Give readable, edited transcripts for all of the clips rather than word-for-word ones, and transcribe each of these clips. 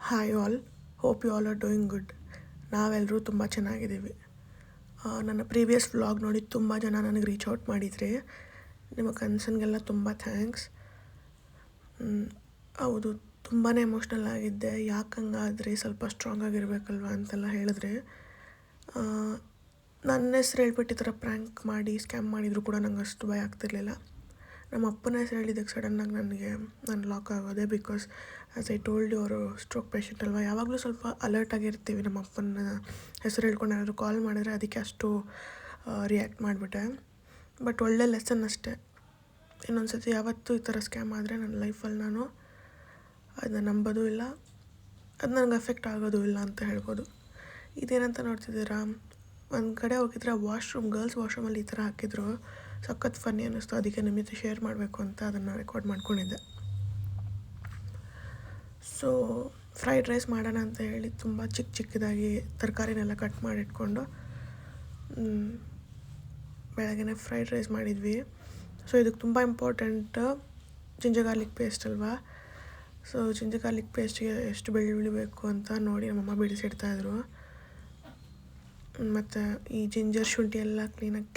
Hi all, hope you all are doing good. ನಾವೆಲ್ಲರೂ ತುಂಬ ಚೆನ್ನಾಗಿದ್ದೀವಿ. ನನ್ನ ಪ್ರೀವಿಯಸ್ ವ್ಲಾಗ್ ನೋಡಿ ತುಂಬ ಜನ ನನಗೆ ರೀಚ್ ಔಟ್ ಮಾಡಿದ್ರಿ. ನಿಮ್ಮ ಕನ್ಸನ್ಗೆಲ್ಲ ತುಂಬ ಥ್ಯಾಂಕ್ಸ್. ಹೌದು, ತುಂಬಾ ಎಮೋಷ್ನಲ್ ಆಗಿದ್ದೆ. ಯಾಕೆ ಹಂಗಾದ್ರಿ, ಸ್ವಲ್ಪ ಸ್ಟ್ರಾಂಗ್ ಆಗಿರಬೇಕಲ್ವ ಅಂತೆಲ್ಲ ಹೇಳಿದ್ರೆ, ನನ್ನ ಹೆಸ್ರು ಹೇಳ್ಬಿಟ್ಟು ಈ ಥರ ಪ್ರ್ಯಾಂಕ್ ಮಾಡಿ ಸ್ಕ್ಯಾಮ್ ಮಾಡಿದರೂ ಕೂಡ ನಂಗೆ ಅಷ್ಟು ಭಯ ಆಗ್ತಿರ್ಲಿಲ್ಲ. ನಮ್ಮ ಅಪ್ಪನ ಹೆಸರು ಹೇಳಿದ್ದಕ್ಕೆ ಸಡನ್ನಾಗಿ ನಾನು ಲಾಕ್ ಆಗೋದೆ. Because as I told you, ಅವರು ಸ್ಟ್ರೋಕ್ ಪೇಷಂಟ್ ಅಲ್ವಾ, ಯಾವಾಗಲೂ ಸ್ವಲ್ಪ ಅಲರ್ಟ್ ಆಗಿರ್ತೀವಿ. ನಮ್ಮ ಅಪ್ಪನ ಹೆಸರು ಹೇಳ್ಕೊಂಡು ಏನಾದರೂ ಕಾಲ್ ಮಾಡಿದ್ರೆ ಅದಕ್ಕೆ ಅಷ್ಟು ರಿಯಾಕ್ಟ್ ಮಾಡಿಬಿಟ್ಟೆ. ಬಟ್ ಒಳ್ಳೆ ಲೆಸನ್ ಅಷ್ಟೇ. ಇನ್ನೊಂದು ಸತಿ ಯಾವತ್ತೂ ಈ ಥರ ಸ್ಕ್ಯಾಮ್ ಆದರೆ ನನ್ನ ಲೈಫಲ್ಲಿ ನಾನು ಅದನ್ನ ನಂಬೋದು ಇಲ್ಲ, ಅದು ನನಗೆ ಅಫೆಕ್ಟ್ ಆಗೋದು ಇಲ್ಲ ಅಂತ ಹೇಳ್ಬೋದು. ಇದೇನಂತ ನೋಡ್ತಿದ್ದೀರಾ, ಒಂದು ಕಡೆ ಹೋಗಿದ್ರೆ ಗರ್ಲ್ಸ್ ವಾಶ್ರೂಮಲ್ಲಿ ಈ ಥರ ಹಾಕಿದ್ರು. ಸಖತ್ ಫನ್ನಿ ಅನ್ನಿಸ್ತು, ಅದಕ್ಕೆ ನಿಮ್ಮ ಜೊತೆ ಶೇರ್ ಮಾಡಬೇಕು ಅಂತ ಅದನ್ನು ರೆಕಾರ್ಡ್ ಮಾಡ್ಕೊಂಡಿದ್ದೆ. ಸೊ ಫ್ರೈಡ್ ರೈಸ್ ಮಾಡೋಣ ಅಂತ ಹೇಳಿ ತುಂಬ ಚಿಕ್ಕದಾಗಿ ತರಕಾರಿನೆಲ್ಲ ಕಟ್ ಮಾಡಿಟ್ಕೊಂಡು ಬೆಳಗ್ಗೆ ಫ್ರೈಡ್ ರೈಸ್ ಮಾಡಿದ್ವಿ. ಸೊ ಇದಕ್ಕೆ ತುಂಬ ಇಂಪಾರ್ಟೆಂಟ್ ಜಿಂಜರ್ ಗಾರ್ಲಿಕ್ ಪೇಸ್ಟ್ ಅಲ್ವಾ. ಸೊ ಜಿಂಜರ್ ಗಾರ್ಲಿಕ್ ಪೇಸ್ಟ್ಗೆ ಎಷ್ಟು ಬೆಳ್ಳುಳ್ಳಿ ಬೇಕು ಅಂತ ನೋಡಿ ನಮ್ಮಮ್ಮ ಬಿಡಿಸಿಡ್ತಾಯಿದ್ರು. ಮತ್ತು ಈ ಜಿಂಜರ್ ಶುಂಠಿ ಎಲ್ಲ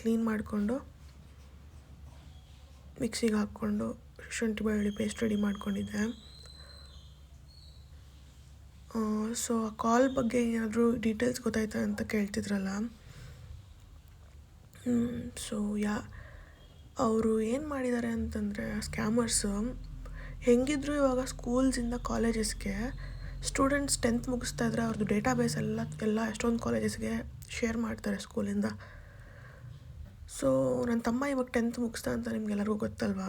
ಕ್ಲೀನ್ ಮಾಡಿಕೊಂಡು ಮಿಕ್ಸಿಗೆ ಹಾಕ್ಕೊಂಡು ಶುಂಠಿ ಬೆಳ್ಳುಳ್ಳಿ ಪೇಸ್ಟ್ ರೆಡಿ ಮಾಡ್ಕೊಂಡಿದ್ದೆ. ಸೊ ಆ ಕಾಲ್ ಬಗ್ಗೆ ಏನಾದರೂ ಡೀಟೇಲ್ಸ್ ಗೊತ್ತಾಯ್ತಾ ಅಂತ ಕೇಳ್ತಿದ್ರಲ್ಲ. ಸೊ ಅವರು ಏನು ಮಾಡಿದ್ದಾರೆ ಅಂತಂದರೆ, ಸ್ಕ್ಯಾಮರ್ಸು ಹೆಂಗಿದ್ರು ಇವಾಗ ಸ್ಕೂಲ್ಸಿಂದ ಕಾಲೇಜಸ್ಗೆ ಸ್ಟೂಡೆಂಟ್ಸ್ 10th ಮುಗಿಸ್ತಾ ಇದ್ರೆ ಅವ್ರದ್ದು ಡೇಟಾಬೇಸ್ ಎಲ್ಲ ಎಷ್ಟೊಂದು ಕಾಲೇಜಸ್ಗೆ ಶೇರ್ ಮಾಡ್ತಾರೆ ಸ್ಕೂಲಿಂದ. ಸೊ ನನ್ನ ತಮ್ಮ ಇವಾಗ 10th ಮುಗಿಸ್ತಾ ಅಂತ ನಿಮ್ಗೆಲ್ಲರಿಗೂ ಗೊತ್ತಲ್ವಾ.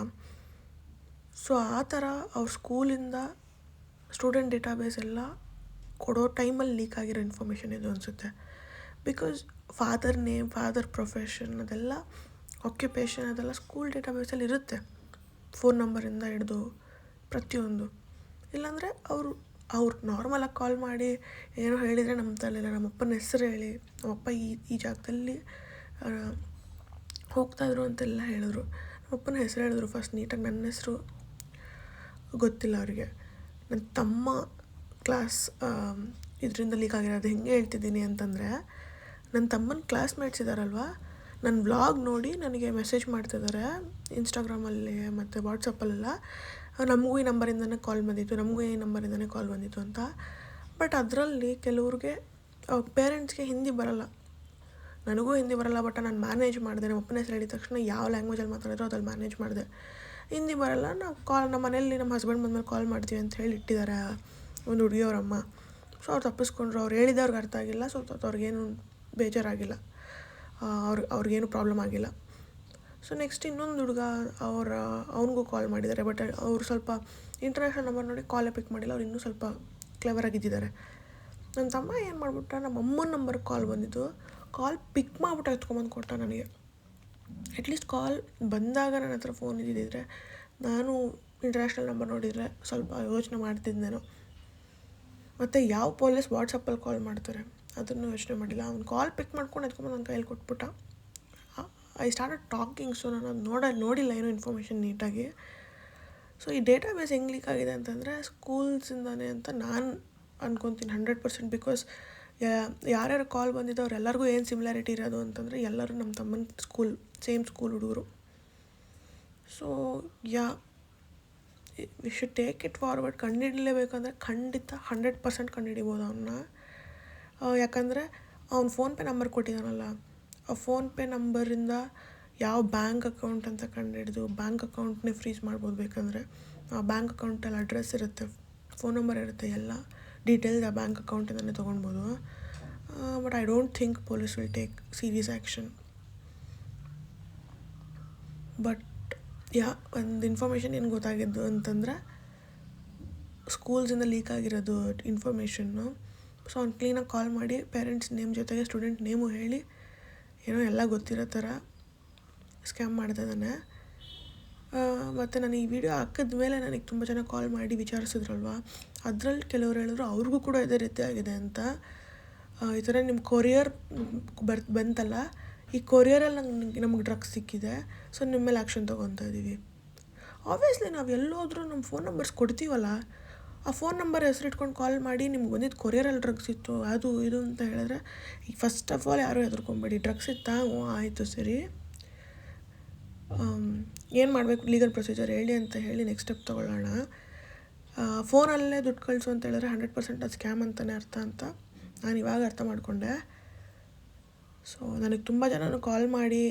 ಸೊ ಆ ಥರ ಅವ್ರ ಸ್ಕೂಲಿಂದ ಸ್ಟೂಡೆಂಟ್ ಡೇಟಾಬೇಸ್ ಎಲ್ಲ ಕೊಡೋ ಟೈಮಲ್ಲಿ ಲೀಕ್ ಆಗಿರೋ ಇನ್ಫಾರ್ಮೇಷನ್ ಇದು ಅನಿಸುತ್ತೆ. Because father name, father profession, ಅದೆಲ್ಲ ಆಕ್ಯುಪೇಷನ್ ಅದೆಲ್ಲ ಸ್ಕೂಲ್ ಡೇಟಾಬೇಸಲ್ಲಿ ಇರುತ್ತೆ. ಫೋನ್ ನಂಬರಿಂದ ಹಿಡಿದು ಪ್ರತಿಯೊಂದು. ಇಲ್ಲಾಂದರೆ ಅವ್ರು ನಾರ್ಮಲಾಗಿ ಕಾಲ್ ಮಾಡಿ ಏನೋ ಹೇಳಿದರೆ ನಂಬ್ತಾಯಿರಲಿಲ್ಲ. ನಮ್ಮಪ್ಪನ ಹೆಸರು ಹೇಳಿ, ನಮ್ಮಪ್ಪ ಈ ಜಾಗದಲ್ಲಿ ಹೋಗ್ತಾಯಿದ್ರು ಅಂತೆಲ್ಲ ಹೇಳಿದ್ರು. ನಮ್ಮಪ್ಪನ ಹೆಸರು ಹೇಳಿದ್ರು ಫಸ್ಟ್ ನೀಟಾಗಿ. ನನ್ನ ಹೆಸರು ಗೊತ್ತಿಲ್ಲ ಅವರಿಗೆ. ನನ್ನ ತಮ್ಮ ಕ್ಲಾಸ್ ಇದರಿಂದ ಲೀಕ್ ಆಗಿರೋದು ಹೆಂಗೆ ಹೇಳ್ತಿದ್ದೀನಿ ಅಂತಂದರೆ, ನನ್ನ ತಮ್ಮನ ಕ್ಲಾಸ್ಮೇಟ್ಸ್ ಇದ್ದಾರಲ್ವ, ನನ್ನ ವ್ಲಾಗ್ ನೋಡಿ ನನಗೆ ಮೆಸೇಜ್ ಮಾಡ್ತಿದ್ದಾರೆ ಇನ್ಸ್ಟಾಗ್ರಾಮಲ್ಲಿ ಮತ್ತು ವಾಟ್ಸಪ್ಪಲ್ಲೆಲ್ಲ. ನಮಗೂ ಈ ನಂಬರಿಂದನೇ ಕಾಲ್ ಬಂದಿತ್ತು ಅಂತ. ಬಟ್ ಅದರಲ್ಲಿ ಕೆಲವ್ರಿಗೆ ಪೇರೆಂಟ್ಸ್ಗೆ ಹಿಂದಿ ಬರೋಲ್ಲ. ನನಗೂ ಹಿಂದಿ ಬರೋಲ್ಲ, ಬಟ್ ನಾನು ಮ್ಯಾನೇಜ್ ಮಾಡಿದೆ. ನಮ್ಮ ಅಪ್ಪನ ಹೆಸರು ಹೇಳಿದ ತಕ್ಷಣ ಯಾವ ಲ್ಯಾಂಗ್ವೇಜಲ್ಲಿ ಮಾತಾಡಿದ್ರು ಅದ್ರಲ್ಲಿ ಮ್ಯಾನೇಜ್ ಮಾಡಿದೆ. ಹಿಂದಿ ಬರೋಲ್ಲ, ನಾವು ನಮ್ಮ ಮನೇಲಿ ನಮ್ಮ ಹಸ್ಬೆಂಡ್ ಬಂದಮೇಲೆ ಕಾಲ್ ಮಾಡ್ತೀವಿ ಅಂತ ಹೇಳಿ ಇಟ್ಟಿದ್ದಾರೆ ಒಂದು ಹುಡುಗಿಯವರಮ್ಮ. ಸೊ ಅವ್ರು ತಪ್ಪಿಸ್ಕೊಂಡ್ರು. ಅವ್ರು ಹೇಳಿದವ್ರಿಗೆ ಅರ್ಥ ಆಗಿಲ್ಲ. ಸೊ ಅವ್ರಿಗೇನು ಬೇಜಾರಾಗಿಲ್ಲ, ಅವ್ರಿಗೇನು ಪ್ರಾಬ್ಲಮ್ ಆಗಿಲ್ಲ. ಸೊ ನೆಕ್ಸ್ಟ್ ಇನ್ನೊಂದು ಹುಡುಗ ಅವನಿಗೂ ಕಾಲ್ ಮಾಡಿದ್ದಾರೆ. ಬಟ್ ಅವರು ಸ್ವಲ್ಪ ಇಂಟರ್ನ್ಯಾಷನಲ್ ನಂಬರ್ ನೋಡಿ ಕಾಲೇ ಪಿಕ್ ಮಾಡಿಲ್ಲ. ಅವ್ರು ಇನ್ನೂ ಸ್ವಲ್ಪ ಕ್ಲೆವರಾಗಿದ್ದಾರೆ. ನನ್ನ ತಮ್ಮ ಏನು ಮಾಡಿಬಿಟ್ಟ, ನಮ್ಮ ಅಮ್ಮನ ನಂಬರ್ಗೆ ಕಾಲ್ ಬಂದಿದ್ದು. ಕಾಲ್ ಪಿಕ್ ಮಾಡಿಬಿಟ್ಟು ಎತ್ಕೊಂಬಂದು ಕೊಟ್ಟ ನನಗೆ. ಅಟ್ಲೀಸ್ಟ್ ಕಾಲ್ ಬಂದಾಗ ನನ್ನ ಹತ್ರ ಫೋನ್ ಇದ್ದಿದ್ದರೆ ನಾನು ಇಂಟರ್ನ್ಯಾಷನಲ್ ನಂಬರ್ ನೋಡಿದರೆ ಸ್ವಲ್ಪ ಯೋಚನೆ ಮಾಡ್ತಿದ್ದೇನೋ. ಮತ್ತು ಯಾವ ಪೊಲೀಸ್ ವಾಟ್ಸಪ್ಪಲ್ಲಿ ಕಾಲ್ ಮಾಡ್ತಾರೆ ಅದನ್ನು ಯೋಚನೆ ಮಾಡಿಲ್ಲ. ಅವ್ನು ಕಾಲ್ ಪಿಕ್ ಮಾಡ್ಕೊಂಡು ಎತ್ಕೊಂಬಂದು ನನ್ನ ಕೈಯಲ್ಲಿ ಕೊಟ್ಬಿಟ್ಟ. I started talking. ಸೊ ನಾನು ಅದು ನೋಡಿಲ್ಲ ಏನೋ ಇನ್ಫಾರ್ಮೇಷನ್ ನೀಟಾಗಿ. ಸೊ ಈ ಡೇಟಾಬೇಸ್ ಹೆಂಗೆ ಲೀಕ್ ಆಗಿದೆ ಅಂತಂದರೆ ಸ್ಕೂಲ್ಸಿಂದಾನೆ ಅಂತ ನಾನು ಅನ್ಕೊತೀನಿ 100%. ಬಿಕಾಸ್ ಯಾರ್ಯಾರು ಕಾಲ್ ಬಂದಿದ್ದು ಅವರೆಲ್ಲರಿಗೂ ಏನು ಸಿಮಿಲಾರಿಟಿ ಇರೋದು ಅಂತಂದರೆ ಎಲ್ಲರೂ ನಮ್ಮ ತಮ್ಮನ ಸೇಮ್ ಸ್ಕೂಲ್ ಹುಡುಗರು. So we should take it forward. ಕಂಡುಹಿಡಲೇಬೇಕಂದ್ರೆ ಖಂಡಿತ 100% ಕಂಡುಹಿಡಿಬೋದು ಅವನ್ನ. ಯಾಕಂದರೆ ಅವ್ನು ಫೋನ್ಪೇ ನಂಬರ್ ಕೊಟ್ಟಿದ್ದಾನಲ್ಲ, ಆ ಫೋನ್ಪೇ ನಂಬರಿಂದ ಯಾವ ಬ್ಯಾಂಕ್ ಅಕೌಂಟ್ ಅಂತ ಕಂಡುಹಿಡಿದು ಬ್ಯಾಂಕ್ ಅಕೌಂಟ್ನೇ ಫ್ರೀಸ್ ಮಾಡ್ಬೋದು. ಬೇಕಂದರೆ ಆ ಬ್ಯಾಂಕ್ ಅಕೌಂಟಲ್ಲಿ ಅಡ್ರೆಸ್ ಇರುತ್ತೆ, ಫೋನ್ ನಂಬರ್ ಇರುತ್ತೆ, ಎಲ್ಲ ಡೀಟೇಲ್ಸ್ ಆ ಬ್ಯಾಂಕ್ ಅಕೌಂಟಿಂದನೇ ತೊಗೊಳ್ಬೋದು. But I don't think police will take serious action. But ಒಂದು ಇನ್ಫಾರ್ಮೇಷನ್ ಏನು ಗೊತ್ತಾಗಿದ್ದು ಅಂತಂದರೆ, ಸ್ಕೂಲ್ಸಿಂದ ಲೀಕ್ ಆಗಿರೋದು ಇನ್ಫಾರ್ಮೇಷನ್ನು. ಸೊ ಅವ್ನು ಕ್ಲೀನಾಗಿ ಕಾಲ್ ಮಾಡಿ ಪೇರೆಂಟ್ಸ್ ನೇಮ್ ಜೊತೆಗೆ ಸ್ಟೂಡೆಂಟ್ ನೇಮು ಹೇಳಿ ಏನೋ ಎಲ್ಲ ಗೊತ್ತಿರೋ ಥರ ಸ್ಕ್ಯಾಮ್ ಮಾಡ್ತಾಯಿದ್ದಾನೆ. ಮತ್ತು ನಾನು ಈ ವಿಡಿಯೋ ಹಾಕಿದ ಮೇಲೆ ನನಗೆ ತುಂಬ ಜನ ಕಾಲ್ ಮಾಡಿ ವಿಚಾರಿಸಿದ್ರಲ್ವ, ಅದರಲ್ಲಿ ಕೆಲವರು ಹೇಳಿದ್ರು ಅವ್ರಿಗೂ ಕೂಡ ಇದೇ ರೀತಿ ಆಗಿದೆ ಅಂತ. ಈ ಥರ ನಿಮ್ಮ ಕೊರಿಯರ್ ಬಂತಲ್ಲ, ಈ ಕೊರಿಯರಲ್ಲಿ ನಮಗೆ ಡ್ರಗ್ಸ್ ಸಿಕ್ಕಿದೆ, ಸೊ ನಿಮ್ಮ ಮೇಲೆ ಆ್ಯಕ್ಷನ್ ತೊಗೊತಾ ಇದ್ದೀವಿ. ಆಬ್ವಿಯಸ್ಲಿ ನಾವು ಎಲ್ಲೋದ್ರೂ ನಮ್ಮ ಫೋನ್ ನಂಬರ್ಸ್ ಕೊಡ್ತೀವಲ್ಲ, ಆ ಫೋನ್ ನಂಬರ್ ಹೆಸರಿಟ್ಕೊಂಡು ಕಾಲ್ ಮಾಡಿ ನಿಮ್ಗೆ ಬಂದಿದ್ದು ಕೊರಿಯರಲ್ಲಿ ಡ್ರಗ್ಸ್ ಇತ್ತು ಅದು ಇದು ಅಂತ ಹೇಳಿದ್ರೆ ಈಗ ಫಸ್ಟ್ ಆಫ್ ಆಲ್ ಯಾರೂ ಹೆದರ್ಕೊಂಬೇಡಿ. ಡ್ರಗ್ಸ್ ಇತ್ತಾ? ಹ್ಞೂ ಆಯಿತು ಸರಿ, ಏನು ಮಾಡಬೇಕು ಲೀಗಲ್ ಪ್ರೊಸೀಜರ್ ಹೇಳಿ ಅಂತ ಹೇಳಿ ನೆಕ್ಸ್ಟ್ ಸ್ಟೆಪ್ ತೊಗೊಳ್ಳೋಣ. ಫೋನಲ್ಲೇ ದುಡ್ಡು ಕಳಿಸು ಅಂತ ಹೇಳಿದ್ರೆ 100% ಅದು ಸ್ಕ್ಯಾಮ್ ಅಂತಲೇ ಅರ್ಥ ಅಂತ ನಾನು ಇವಾಗ ಅರ್ಥ ಮಾಡಿಕೊಂಡೆ. ಸೊ ನನಗೆ ತುಂಬ ಜನನು ಕಾಲ್ ಮಾಡಿ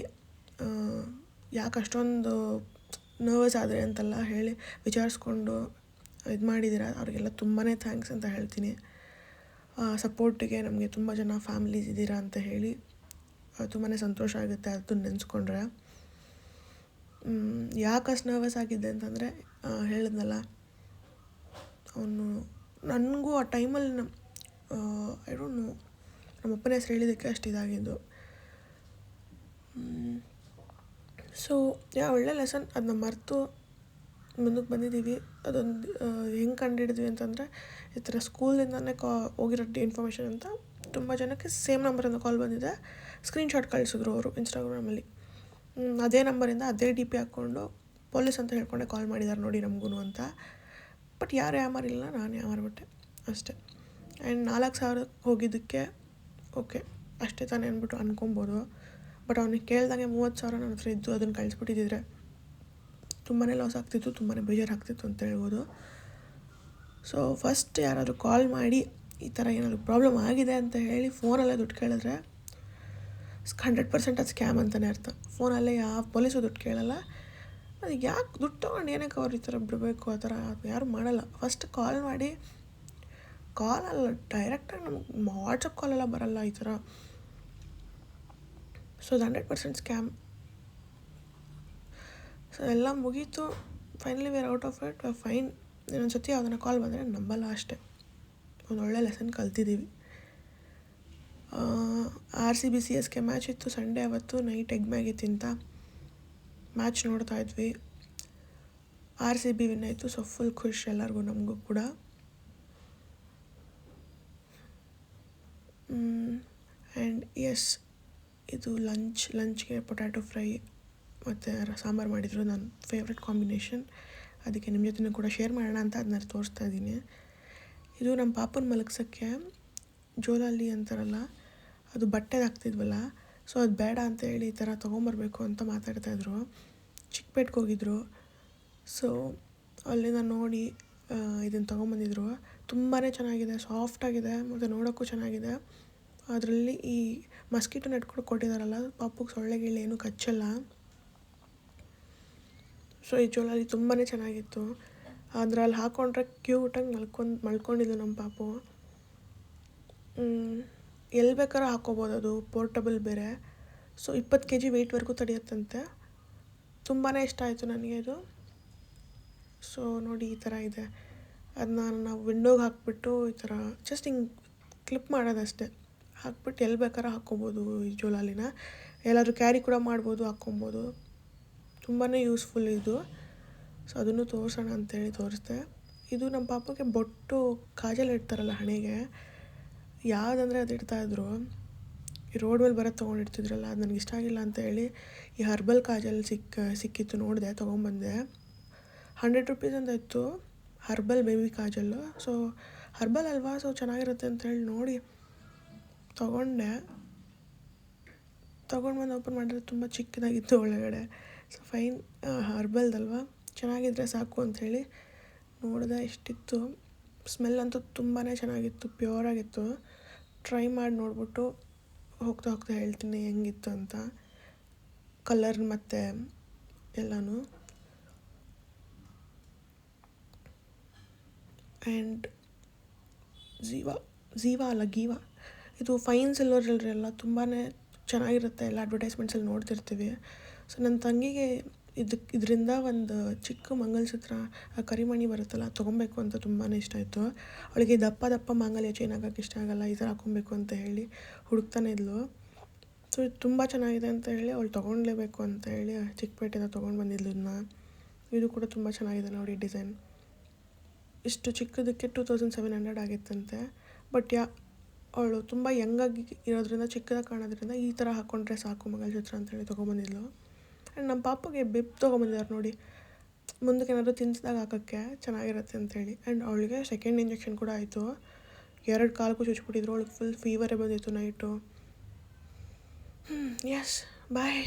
ಯಾಕೆ ಅಷ್ಟೊಂದು ನರ್ವಸ್ ಆದರೆ ಅಂತೆಲ್ಲ ಹೇಳಿ ವಿಚಾರಿಸ್ಕೊಂಡು ಇದು ಮಾಡಿದ್ದೀರ, ಅವ್ರಿಗೆಲ್ಲ ತುಂಬಾ ಥ್ಯಾಂಕ್ಸ್ ಅಂತ ಹೇಳ್ತೀನಿ. ಸಪೋರ್ಟಿಗೆ ನಮಗೆ ತುಂಬ ಜನ ಫ್ಯಾಮಿಲೀಸ್ ಇದ್ದೀರಾ ಅಂತ ಹೇಳಿ ತುಂಬಾ ಸಂತೋಷ ಆಗುತ್ತೆ ಅದನ್ನು ನೆನೆಸ್ಕೊಂಡ್ರೆ. ಯಾಕೆ ಅಷ್ಟು ನರ್ವಸ್ ಆಗಿದ್ದೆ ಅಂತಂದರೆ ಹೇಳಿದ್ನಲ್ಲ, ಅವನು ನನಗೂ ಆ ಟೈಮಲ್ಲಿ ಐ ಡೋಂಟ್ ನೋ ನಮ್ಮಪ್ಪನ ಹೆಸರು ಹೇಳಿದ್ದಕ್ಕೆ ಅಷ್ಟು ಇದಾಗಿದ್ದು. ಸೊ ಒಳ್ಳೆ ಲೆಸನ್, ಅದನ್ನ ಮರೆತು ಮುಂದಕ್ಕೆ ಬಂದಿದ್ದೀವಿ. ಅದೊಂದು ಹೆಂಗೆ ಕಂಡುಹಿಡಿದ್ವಿ ಅಂತಂದರೆ ಈ ಥರ ಸ್ಕೂಲಿಂದನೇ ಹೋಗಿರೋ ಇನ್ಫಾರ್ಮೇಷನ್ ಅಂತ ತುಂಬ ಜನಕ್ಕೆ ಸೇಮ್ ನಂಬರಿಂದ ಕಾಲ್ ಬಂದಿದೆ. ಸ್ಕ್ರೀನ್ಶಾಟ್ ಕಳಿಸಿದ್ರು ಅವರು ಇನ್ಸ್ಟಾಗ್ರಾಮಲ್ಲಿ. ಅದೇ ನಂಬರಿಂದ ಅದೇ DP ಹಾಕ್ಕೊಂಡು ಪೊಲೀಸ್ ಅಂತ ಹೇಳ್ಕೊಂಡೆ ಕಾಲ್ ಮಾಡಿದ್ದಾರೆ ನೋಡಿ ನಮಗೂ ಅಂತ. ಬಟ್ ಯಾರು ಯಾಮಾರಿಲ್ಲ, ನಾನು ಯಾಮಾರ್ಬಿಟ್ಟೆ ಅಷ್ಟೇ. ಆ್ಯಂಡ್ 4,000 ಹೋಗಿದ್ದಕ್ಕೆ ಓಕೆ ಅಷ್ಟೇ ತಾನೇ ಅಂದ್ಬಿಟ್ಟು ಅನ್ಕೊಬೋದು. ಬಟ್ ಅವನಿಗೆ ಕೇಳ್ದಂಗೆ 30,000 ನನ್ನ ಹತ್ರ ಇದ್ದು ಅದನ್ನು ಕಳಿಸ್ಬಿಟ್ಟಿದ್ದಿದ್ರೆ ತುಂಬಾ ಲಾಸ್ ಆಗ್ತಿತ್ತು, ತುಂಬಾ ಬೇಜಾರಾಗ್ತಿತ್ತು ಅಂತ ಹೇಳ್ಬೋದು. ಸೊ ಫಸ್ಟ್ ಯಾರಾದರೂ ಕಾಲ್ ಮಾಡಿ ಈ ಥರ ಏನಾದರೂ ಪ್ರಾಬ್ಲಮ್ ಆಗಿದೆ ಅಂತ ಹೇಳಿ ಫೋನಲ್ಲೇ ದುಡ್ಡು ಕೇಳಿದ್ರೆ 100% ಅದು ಸ್ಕ್ಯಾಮ್ ಅಂತಲೇ ಅರ್ಥ. ಫೋನಲ್ಲೇ ಯಾವ ಪೊಲೀಸು ದುಡ್ಡು ಕೇಳಲ್ಲ. ಅದು ಯಾಕೆ ದುಡ್ಡು ತೊಗೊಂಡು ಏನಕ್ಕೆ ಅವ್ರು ಈ ಥರ ಬಿಡಬೇಕು, ಆ ಥರ ಯಾರು ಮಾಡಲ್ಲ. ಫಸ್ಟ್ ಕಾಲ್ ಮಾಡಿ, ಕಾಲಲ್ಲ ಡೈರೆಕ್ಟಾಗಿ ನಮ್ಗೆ ವಾಟ್ಸಪ್ ಕಾಲೆಲ್ಲ ಬರಲ್ಲ ಈ ಥರ. ಸೊ ಅದು 100% ಸ್ಕ್ಯಾಮ್. ಸೊ ಎಲ್ಲ ಮುಗೀತು, finally we're out of it, fine. ಇನ್ನೊಂದು ಸತಿ ಯಾವ್ದನ್ನ ಕಾಲ್ ಬಂದರೆ ನಂಬಲ್ಲ ಅಷ್ಟೇ. ಒಂದು ಒಳ್ಳೆ ಲೆಸನ್ ಕಲ್ತಿದ್ದೀವಿ. RCB CSK ಮ್ಯಾಚ್ ಇತ್ತು ಸಂಡೇ, ಅವತ್ತು ನೈಟ್ ಎಗ್ ಮ್ಯಾಗಿ ತಿಂತ ಮ್ಯಾಚ್ ನೋಡ್ತಾ ಇದ್ವಿ. RCB ವಿನ್ ಆಯಿತು. ಸೊ ಫುಲ್ ಖುಷಿ ಎಲ್ಲರಿಗೂ, ನಮಗೂ ಕೂಡ. ಆ್ಯಂಡ್ ಎಸ್, ಇದು ಲಂಚ್ಗೆ ಪೊಟ್ಯಾಟೊ ಫ್ರೈ ಮತ್ತು ಸಾಂಬಾರು ಮಾಡಿದರು, ನನ್ನ ಫೇವ್ರೆಟ್ ಕಾಂಬಿನೇಷನ್. ಅದಕ್ಕೆ ನಿಮ್ಮ ಜೊತೆ ಕೂಡ ಶೇರ್ ಮಾಡೋಣ ಅಂತ ಅದನ್ನ ತೋರಿಸ್ತಾ ಇದ್ದೀನಿ. ಇದು ನಮ್ಮ ಪಾಪನ ಮಲಗ್ಸೋಕ್ಕೆ ಜೋಲಾಲಿ ಅಂತಾರಲ್ಲ, ಅದು ಬಟ್ಟೆದು ಹಾಕ್ತಿದ್ವಲ್ಲ, ಸೊ ಅದು ಬೇಡ ಅಂತ ಹೇಳಿ ಈ ಥರ ತೊಗೊಂಬರ್ಬೇಕು ಅಂತ ಮಾತಾಡ್ತಾಯಿದ್ರು. ಚಿಕ್ಕಪೇಟ್ಗೆ ಹೋಗಿದ್ರು. ಸೊ ಅಲ್ಲಿಂದ ನೋಡಿ ಇದನ್ನು ತೊಗೊಂಬಂದಿದ್ರು. ತುಂಬಾ ಚೆನ್ನಾಗಿದೆ, ಸಾಫ್ಟಾಗಿದೆ ಮತ್ತು ನೋಡೋಕ್ಕೂ ಚೆನ್ನಾಗಿದೆ. ಅದರಲ್ಲಿ ಈ ಮಸ್ಕಿಟೋ ನೆಟ್ ಕೂಡ ಕೊಟ್ಟಿದ್ದಾರಲ್ಲ, ಪಾಪುಗೆ ಸೊಳ್ಳೆ ಗಿಳ್ಳೆ ಏನೂ ಕಚ್ಚಲ್ಲ. ಸೊ ಈ ಜೋಲಾಲಿ ತುಂಬಾ ಚೆನ್ನಾಗಿತ್ತು. ಅದರಲ್ಲಿ ಹಾಕ್ಕೊಂಡ್ರೆ ಕ್ಯೂಟಾಗಿ ಮಲ್ಕೊಂಡಿದ್ದು ನಮ್ಮ ಪಾಪು. ಎಲ್ಲಿ ಬೇಕಾದ್ರೂ ಹಾಕ್ಕೋಬೋದು, ಅದು ಪೋರ್ಟಬಲ್ ಬೇರೆ. So 20 kg ವೆಯ್ಟ್ವರೆಗೂ ತಡೆಯುತ್ತಂತೆ. ತುಂಬಾ ಇಷ್ಟ ಆಯಿತು ನನಗೆ ಇದು. ಸೊ ನೋಡಿ ಈ ಥರ ಇದೆ. ಅದನ್ನ ನಾವು ವಿಂಡೋಗೆ ಹಾಕ್ಬಿಟ್ಟು ಈ ಥರ ಜಸ್ಟ್ ಹಿಂಗೆ ಕ್ಲಿಪ್ ಮಾಡೋದಷ್ಟೇ. ಹಾಕ್ಬಿಟ್ಟು ಎಲ್ಲಿ ಬೇಕಾದ್ರೂ ಹಾಕ್ಕೊಬೋದು ಈ ಜೋಲಾಲಿನ. ಎಲ್ಲಾದರೂ ಕ್ಯಾರಿ ಕೂಡ ಮಾಡ್ಬೋದು, ಹಾಕ್ಕೊಬೋದು. ತುಂಬಾ ಯೂಸ್ಫುಲ್ ಇದು. ಸೊ ಅದನ್ನು ತೋರಿಸೋಣ ಅಂತೇಳಿ ತೋರಿಸ್ದೆ. ಇದು ನಮ್ಮ ಪಾಪಗೆ ಬೊಟ್ಟು ಕಾಜಲ್ ಇಡ್ತಾರಲ್ಲ ಹಣೆಗೆ, ಯಾವುದಂದರೆ ಅದು ಇಡ್ತಾಯಿದ್ರು. ಈ ರೋಡ್ ಮೇಲೆ ಬರೋದು ತೊಗೊಂಡಿರ್ತಿದ್ರಲ್ಲ, ಅದು ನನಗೆ ಇಷ್ಟ ಆಗಿಲ್ಲ ಅಂತ ಹೇಳಿ ಈ ಹರ್ಬಲ್ ಕಾಜಲ್ ಸಿಕ್ಕಿತ್ತು, ನೋಡಿದೆ, ತೊಗೊಂಬಂದೆ. 100 ರೂಪೀಸ್ ಅಂತ ಇತ್ತು ಹರ್ಬಲ್ ಬೇಬಿ ಕಾಜಲ್ಲು. ಸೊ ಹರ್ಬಲ್ ಅಲ್ವಾ, ಸೊ ಚೆನ್ನಾಗಿರುತ್ತೆ ಅಂತ ಹೇಳಿ ನೋಡಿ ತೊಗೊಂಡು ಬಂದು ಓಪನ್ ಮಾಡಿದ್ರೆ ತುಂಬ ಚಿಕ್ಕದಾಗಿತ್ತು ಒಳಗಡೆ. ಸೊ ಫೈನ್, ಹರ್ಬಲ್ದಲ್ವಾ, ಚೆನ್ನಾಗಿದ್ದರೆ ಸಾಕು ಅಂಥೇಳಿ ನೋಡಿದೆ. ಎಷ್ಟಿತ್ತು ಸ್ಮೆಲ್ ಅಂತೂ ತುಂಬಾ ಚೆನ್ನಾಗಿತ್ತು, ಪ್ಯೂರಾಗಿತ್ತು. ಟ್ರೈ ಮಾಡಿ ನೋಡ್ಬಿಟ್ಟು ಹೋಗ್ತಾ ಹೇಳ್ತೀನಿ ಹೆಂಗಿತ್ತು ಅಂತ, ಕಲರ್ ಮತ್ತು ಎಲ್ಲನೂ. ಆ್ಯಂಡ್ ಝೀವಾ ಅಲ್ಲ ಗೀವಾ, ಇದು ಫೈನ್ ಸಿಲ್ವರ್ಲ್ಲ ತುಂಬಾ ಚೆನ್ನಾಗಿರುತ್ತೆ, ಎಲ್ಲ ಅಡ್ವರ್ಟೈಸ್ಮೆಂಟ್ಸಲ್ಲಿ ನೋಡ್ತಿರ್ತೀವಿ. ಸೊ ನನ್ನ ತಂಗಿಗೆ ಇದರಿಂದ ಒಂದು ಚಿಕ್ಕ ಮಂಗಲಸೂತ್ರ ಕರಿಮಣಿ ಬರುತ್ತಲ್ಲ, ತೊಗೊಬೇಕು ಅಂತ ತುಂಬಾ ಇಷ್ಟ ಆಯಿತು. ಅವಳಿಗೆ ದಪ್ಪ ಮಾಂಗಲ್ಯ ಚೈನ್ ಹಾಕೋಕ್ಕೆ ಇಷ್ಟ ಆಗಲ್ಲ, ಈ ಥರ ಹಾಕ್ಕೊಬೇಕು ಅಂತ ಹೇಳಿ ಹುಡುಕ್ತಾನೆ ಇದ್ಲು. ಸೊ ಇದು ತುಂಬ ಚೆನ್ನಾಗಿದೆ ಅಂತ ಹೇಳಿ ಅವಳು ತೊಗೊಳ್ಲೇಬೇಕು ಅಂತ ಹೇಳಿ ಚಿಕ್ಕಪೇಟೆಯಿಂದ ತೊಗೊಂಡು ಬಂದಿದ್ಲು ಇದನ್ನ. ಇದು ಕೂಡ ತುಂಬ ಚೆನ್ನಾಗಿದೆ ನೋಡಿ ಡಿಸೈನ್. ಇಷ್ಟು ಚಿಕ್ಕದಕ್ಕೆ 2700 ಆಗಿತ್ತಂತೆ. ಬಟ್ ಅವಳು ತುಂಬ ಯಂಗಾಗಿ ಇರೋದ್ರಿಂದ, ಚಿಕ್ಕದಾಗಿ ಕಾಣೋದ್ರಿಂದ ಈ ಥರ ಹಾಕ್ಕೊಂಡ್ರೆ ಸಾಕು ಮಂಗಲಸೂತ್ರ ಅಂತೇಳಿ ತೊಗೊಂಬಂದಿದ್ಲು. ಆ್ಯಂಡ್ ನಮ್ಮ ಪಾಪಗೆ ಬೆಪ್ ತೊಗೊಂಬಂದಿದ್ದಾರೆ ನೋಡಿ. ಮುಂದಕ್ಕೆ ಏನಾದರೂ ತಿನ್ನಿಸ್ದಾಗ ಹಾಕೋಕ್ಕೆ ಚೆನ್ನಾಗಿರುತ್ತೆ ಅಂತೇಳಿ. ಆ್ಯಂಡ್ ಅವಳಿಗೆ ಸೆಕೆಂಡ್ ಇಂಜೆಕ್ಷನ್ ಕೂಡ ಆಯಿತು. 2 ಕಾಲಕ್ಕೂ ಚುಚ್ಚಿಬಿಟ್ಟಿದ್ರು. ಅವಳಿಗೆ ಫುಲ್ ಫೀವರೇ ಬಂದಿತ್ತು ನೈಟು. ಎಸ್ ಬಾಯ್.